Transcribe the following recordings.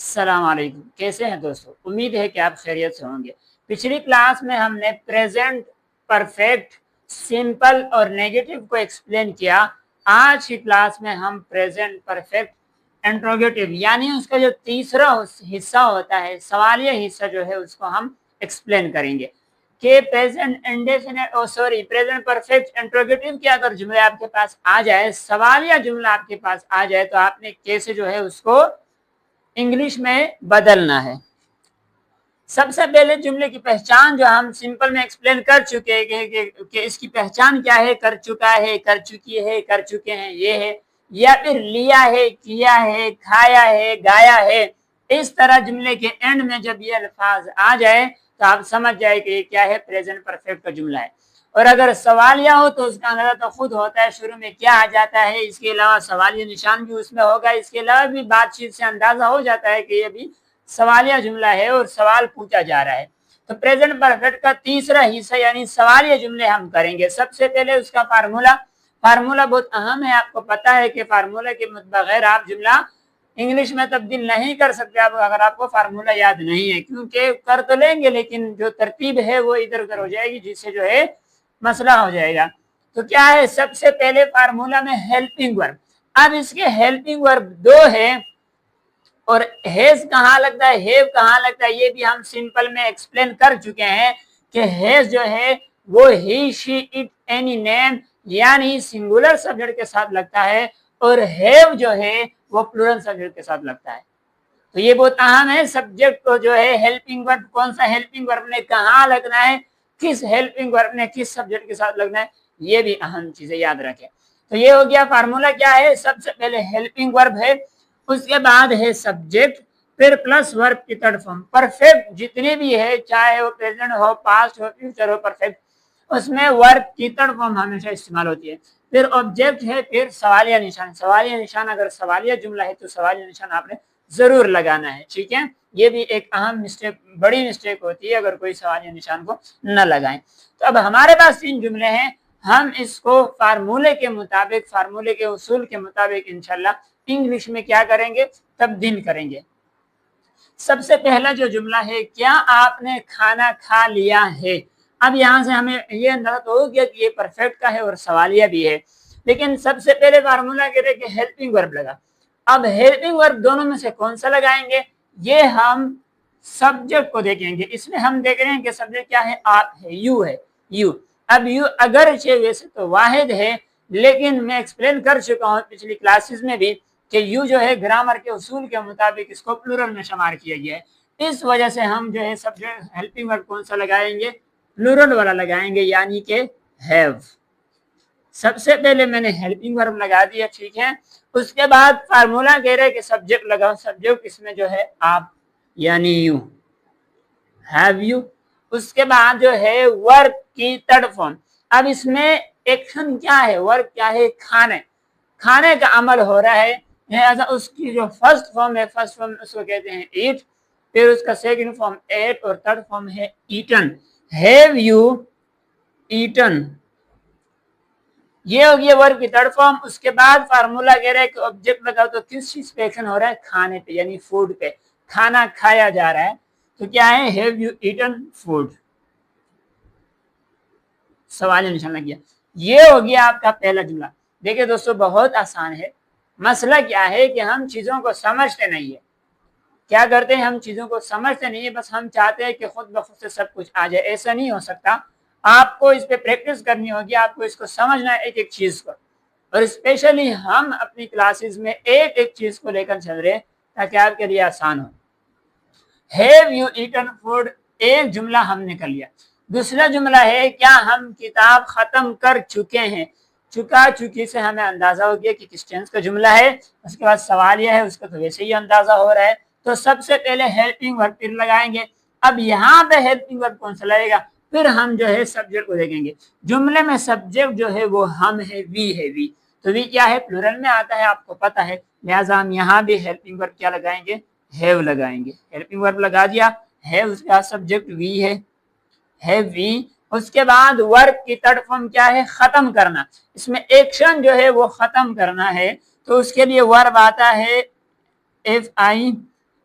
السلام علیکم، کیسے ہیں دوستو؟ امید ہے کہ آپ خیریت سے ہوں گے۔ پچھلی کلاس میں ہم نے پریزنٹ پرفیکٹ، سمپل اور نیگیٹو کو ایکسپلین کیا۔ آج کی کلاس میں ہم پریزنٹ پرفیکٹ انٹروگیٹو یعنی اس کا جو تیسرا حصہ ہوتا ہے، سوالیہ حصہ جو ہے، اس کو ہم ایکسپلین کریں گے کہ present indefinite present perfect interrogative کے اگر جملے آپ کے پاس آ جائے، سوالیہ جملہ آپ کے پاس آ جائے، تو آپ نے کیسے جو ہے اس کو انگلش میں بدلنا ہے۔ سب سے پہلے جملے کی پہچان جو ہم سمپل میں ایکسپلین کر چکے ہیں کہ اس کی پہچان کیا ہے، کر چکا ہے، کر چکی ہے، کر چکے ہیں، یہ ہے، یا پھر لیا ہے، کیا ہے، کھایا ہے، گایا ہے۔ اس طرح جملے کے اینڈ میں جب یہ الفاظ آ جائے تو آپ سمجھ جائے کہ یہ کیا ہے، پریزنٹ پرفیکٹ کا جملہ ہے۔ اور اگر سوالیہ ہو تو اس کا اندازہ تو خود ہوتا ہے شروع میں کیا آ جاتا ہے، اس کے علاوہ سوالیہ نشان بھی اس میں ہوگا، اس کے علاوہ بھی بات چیت سے اندازہ ہو جاتا ہے کہ یہ بھی سوالیہ جملہ ہے اور سوال پوچھا جا رہا ہے۔ تو پریزنٹ پرفیکٹ کا تیسرا حصہ یعنی سوالیہ جملے ہم کریں گے۔ سب سے پہلے اس کا فارمولا بہت اہم ہے، آپ کو پتا ہے کہ فارمولا کے بغیر آپ جملہ انگلش میں تبدیل نہیں کر سکتے اگر آپ کو فارمولا یاد نہیں ہے، کیونکہ کر تو لیں گے لیکن جو ترتیب ہے وہ ادھر ادھر ہو جائے گی، جس سے جو ہے مسئلہ ہو جائے گا۔ تو کیا ہے، سب سے پہلے فارمولا میں ہیلپنگ ورب۔ اب اس کے ہیلپنگ ورب دو ہے، اور ہیز کہاں لگتا ہے، ہیو کہاں لگتا ہے، یہ بھی ہم سمپل میں ایکسپلین کر چکے ہیں کہ ہیز جو ہے وہ ہی، شی، اٹ، اینی نیم یعنی سنگولر سبجیکٹ کے ساتھ لگتا ہے، اور ہیو جو ہے وہ پلورل سبجیکٹ کے ساتھ لگتا ہے۔ تو یہ بہت اہم ہے، سبجیکٹ کو جو ہے ہیلپنگ ورب، کون سا ہیلپنگ ورب نے کہاں لگنا ہے، کس ہیلپنگ ورب نے کس سبجیکٹ کے ساتھ لگنا ہے، یہ بھی اہم چیزیں یاد رکھیں۔ تو یہ ہو گیا فارمولا کیا ہے، سب سے پہلے ہیلپنگ ورب ہے، اس کے بعد ہے سبجیکٹ، پھر پلس ورب کی تھرڈ فارم۔ پرفیکٹ جتنے بھی ہے، چاہے وہ پریزنٹ ہو، پاسٹ ہو، فیوچر ہو، پرفیکٹ اس میں ورب کی تھرڈ فارم ہمیشہ استعمال ہوتی ہے۔ پھر آبجیکٹ ہے، پھر سوالیہ نشان۔ سوالیہ نشان اگر سوالیہ جملہ ہے تو سوالیہ نشان آپ نے ضرور لگانا ہے، ٹھیک ہے۔ یہ بھی ایک اہم مسٹیک، بڑی مسٹیک ہوتی ہے اگر کوئی سوالیہ نشان کو نہ لگائیں۔ تو اب ہمارے پاس تین جملے ہیں، ہم اس کو فارمولے کے مطابق، فارمولے کے اصول کے مطابق انشاءاللہ انگلش میں کیا کریں گے، تبدیل کریں گے۔ سب سے پہلا جو جملہ ہے، کیا آپ نے کھانا کھا لیا ہے؟ اب یہاں سے ہمیں یہ اندازہ تو ہو گیا کہ یہ پرفیکٹ کا ہے اور سوالیہ بھی ہے، لیکن سب سے پہلے فارمولا کہتے ہیں کہ ہیلپنگ ورب لگا۔ اب ہیلپنگ ورب دونوں میں سے کون سا لگائیں گے، یہ ہم سبجیکٹ کو دیکھیں گے۔ اس میں ہم دیکھ رہے ہیں کہ سبجیکٹ کیا ہے، آپ ہے، یو ہے، یو۔ اب یو اگرچہ ویسے تو واحد ہے، لیکن میں ایکسپلین کر چکا ہوں پچھلی کلاسز میں بھی کہ یو جو ہے گرامر کے اصول کے مطابق اس کو پلورل میں شمار کیا گیا ہے، اس وجہ سے ہم جو ہے سبجیکٹ ہیلپنگ ورب کون سا لگائیں گے، پلورل والا لگائیں گے، یعنی کہ ہیو۔ سب سے پہلے میں نے ہیلپنگ ورب لگا دیا، ٹھیک ہے۔ اس کے بعد فارمولا کہہ رہے کہ سبجیکٹ لگاؤ، سبجیکٹ اس میں جو ہے آپ یعنی یو، ہیو یو۔ اس کے بعد جو ہے ورب کی تھرڈ فارم۔ اب اس میں ایکشن کیا ہے، ورب کیا ہے، کھانے، کھانے کا عمل ہو رہا ہے، لہذا اس کی جو فرسٹ فارم ہے، فرسٹ فارم اس کو کہتے ہیں ایٹ، پھر اس کا سیکنڈ فارم ایٹ اور تھرڈ فارم ہے ایٹن۔ ہیو یو ایٹن، یہ ہو گیا ورب کی تھرڈ فارم۔ اس کے بعد فارمولا کہہ رہا ہے کہ آبجیکٹ لگاؤ تو کس چیز پہ ایکشن ہو رہا ہے، کھانے پہ، یعنی فوڈ پہ، کھانا کھایا جا رہا ہے، تو کیا ہے، ہیو یو ایٹن فوڈ، سوالیہ نشان لگ گیا۔ یہ ہو گیا آپ کا پہلا جملہ۔ دیکھیں دوستو بہت آسان ہے، مسئلہ کیا ہے کہ ہم چیزوں کو سمجھتے نہیں ہے، کیا کرتے ہیں، ہم چیزوں کو سمجھتے نہیں ہے، بس ہم چاہتے ہیں کہ خود بخود سے سب کچھ آ جائے، ایسا نہیں ہو سکتا۔ آپ کو اس پہ پریکٹس کرنی ہوگی، آپ کو اس کو سمجھنا ہے ایک ایک چیز کو، اور اسپیشلی ہم اپنی کلاسز میں ایک ایک چیز کو لے کر چل رہے ہیں تاکہ آپ کے لیے آسان ہو۔ ہیو یو ایٹن فوڈ ایک جملہ ہم نے کر لیا۔ دوسرا جملہ ہے، کیا ہم کتاب ختم کر چکے ہیں؟ چکا چکی سے ہمیں اندازہ ہو گیا کہ کس ٹینس کا جملہ ہے۔ اس کے بعد سوالیہ ہے، اس کا تو ویسے ہی اندازہ ہو رہا ہے، تو سب سے پہلے ہیلپنگ ورب پھر لگائیں گے۔ اب یہاں پہ ہیلپنگ ورب کون سا لگے گا، پھر ہم جو ہے سبجیکٹ کو دیکھیں گے۔ جملے میں سبجیکٹ جو ہے وہ ہم ہے، وی ہے، وی، تو وی کیا ہے، پلورل میں آتا ہے، آپ کو پتا ہے، لہٰذا ہم یہاں بھی ہیلپنگ ورب کیا لگائیں گے، ہیو لگائیں گے۔ ہیلپنگ ورب لگا دیا، ہیو، اس کا سبجیکٹ وی ہے، ہیو وی۔ اس کے بعد ورب کی تھرڈ فارم کیا ہے، ختم کرنا۔ اس میں ایکشن جو ہے وہ ختم کرنا ہے، تو اس کے لیے ورب آتا ہے ایف آئی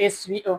SVO